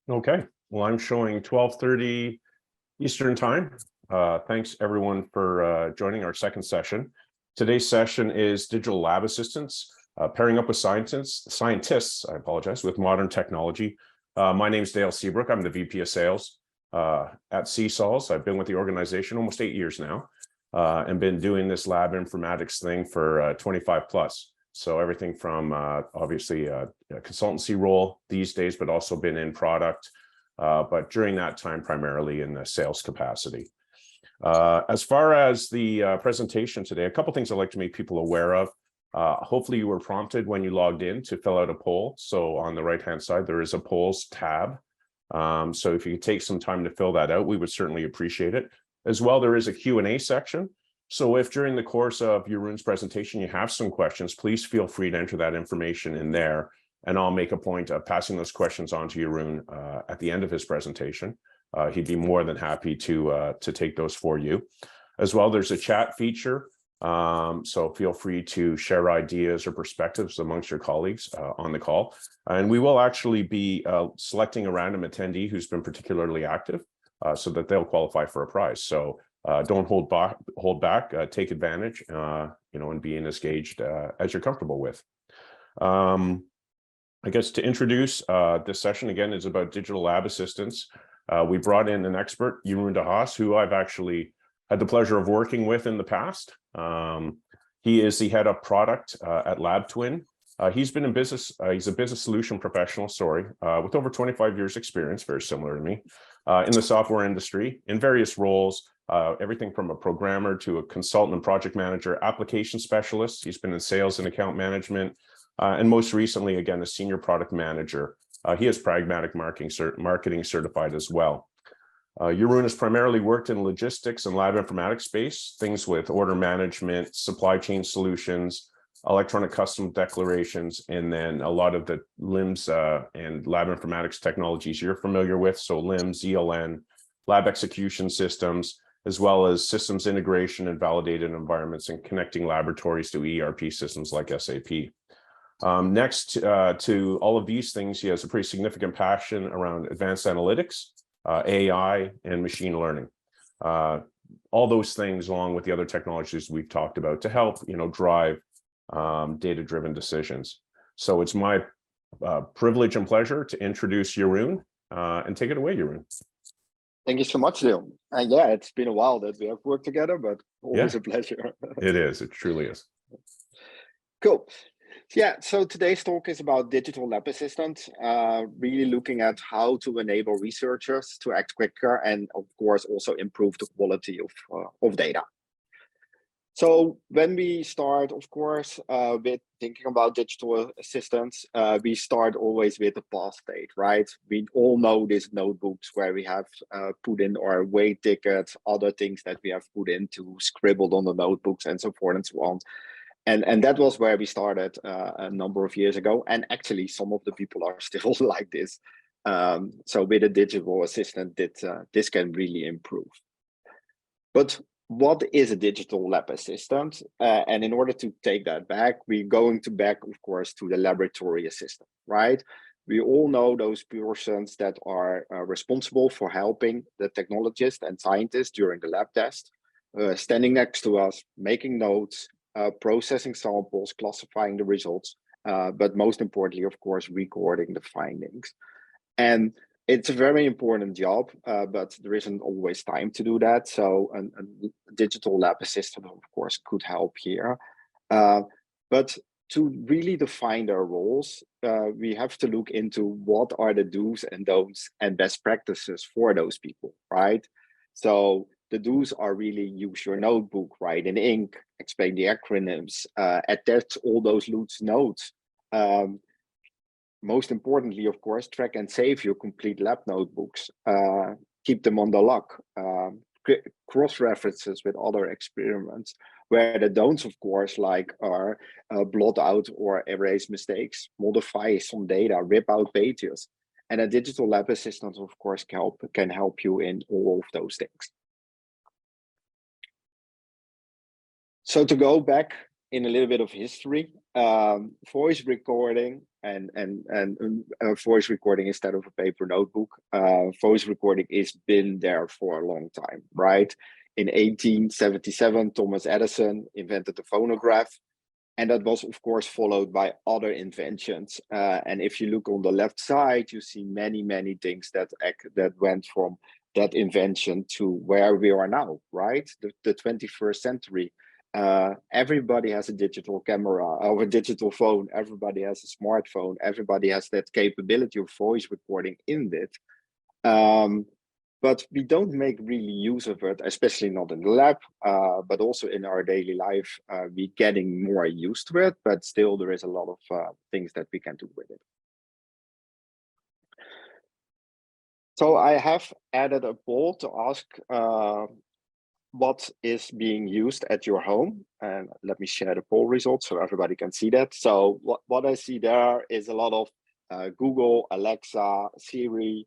Okay, well, I'm showing 12:30 Eastern time. Thanks everyone for joining our second session. Today's session is digital lab assistants, pairing up with scientists, I apologize, with modern technology. My name is Dale Seabrook. I'm the VP of Sales at CSols. I've been with the organization almost 8 years now and been doing this lab informatics thing for 25 plus. So everything from obviously a consultancy role these days, but also been in product, but during that time, primarily in the sales capacity. As far as the presentation today, a couple things I'd like to make people aware of. Hopefully you were prompted when you logged in to fill out a poll. So on the right-hand side, there is a polls tab. So if you could take some time to fill that out, we would certainly appreciate it. As well, there is a Q&A section. So if during the course of Jeroen's presentation you have some questions, please feel free to enter that information in there, and I'll make a point of passing those questions on to Jeroen at the end of his presentation. He'd be more than happy to take those for you. As well, there's a chat feature, so feel free to share ideas or perspectives amongst your colleagues on the call. And we will actually be selecting a random attendee who's been particularly active so that they'll qualify for a prize. So don't hold back, take advantage, and being as engaged as you're comfortable with. I guess to introduce this session again is about digital lab assistants. We brought in an expert, Jeroen de Haas, who I've actually had the pleasure of working with in the past. He is the head of product at LabTwin. He's been in business, he's a business solution professional, with over 25 years experience, very similar to me, in the software industry in various roles, everything from a programmer to a consultant and project manager, application specialist. He's been in sales and account management, and most recently, again, a senior product manager. He is pragmatic marketing certified as well. Jeroen has primarily worked in logistics and lab informatics space, things with order management, supply chain solutions, electronic custom declarations, and then a lot of the LIMS and lab informatics technologies you're familiar with. So LIMS, ELN, lab execution systems, as well as systems integration and validated environments and connecting laboratories to ERP systems like SAP. Next to all of these things, he has a pretty significant passion around advanced analytics, AI, and machine learning. All those things, along with the other technologies we've talked about, to help drive data-driven decisions. So it's my privilege and pleasure to introduce Jeroen, and take it away, Jeroen. Thank you so much, Dale. And yeah, it's been a while that we have worked together, but always a pleasure. It is. It truly is. Cool. Yeah, so today's talk is about digital lab assistants, really looking at how to enable researchers to act quicker and, of course, also improve the quality of data. So when we start, of course, with thinking about digital assistants, we start always with the past state, right? We all know these notebooks where we have put in our weight tickets, other things that we have put into, scribbled on the notebooks, and so forth and so on. And that was where we started a number of years ago. And actually, some of the people are still like this. So with a digital assistant, this can really improve. But what is a digital lab assistant? And in order to take that back, we're going back, of course, to the laboratory assistant, right? We all know those persons that are responsible for helping the technologist and scientist during the lab test, standing next to us, making notes, processing samples, classifying the results, but most importantly, of course, recording the findings. And it's a very important job, but there isn't always time to do that. So a digital lab assistant, of course, could help here. But to really define their roles, we have to look into what are the do's and don'ts and best practices for those people, right? So the do's are really use your notebook, write in ink, explain the acronyms, attach all those loose notes. Most importantly, of course, track and save your complete lab notebooks, keep them on the lock, cross-references with other experiments, where the don'ts, of course, are blot out or erase mistakes, modify some data, rip out pages. And a digital lab assistant, of course, can help you in all of those things. So to go back in a little bit of history, voice recording and voice recording instead of a paper notebook. Voice recording is been there for a long time, right? In 1877, Thomas Edison invented the phonograph, and that was, of course, followed by other inventions. And if you look on the left side, you see many things that went from that invention to where we are now, right? The 21st century. Everybody has a digital camera or a digital phone. Everybody has a smartphone. Everybody has that capability of voice recording in it. But we don't make really use of it, especially not in the lab, but also in our daily life. We're getting more used to it, but still there is a lot of things that we can do with it. So I have added a poll to ask what is being used at your home, and let me share the poll results so everybody can see that. So what I see there is a lot of Google, Alexa, Siri,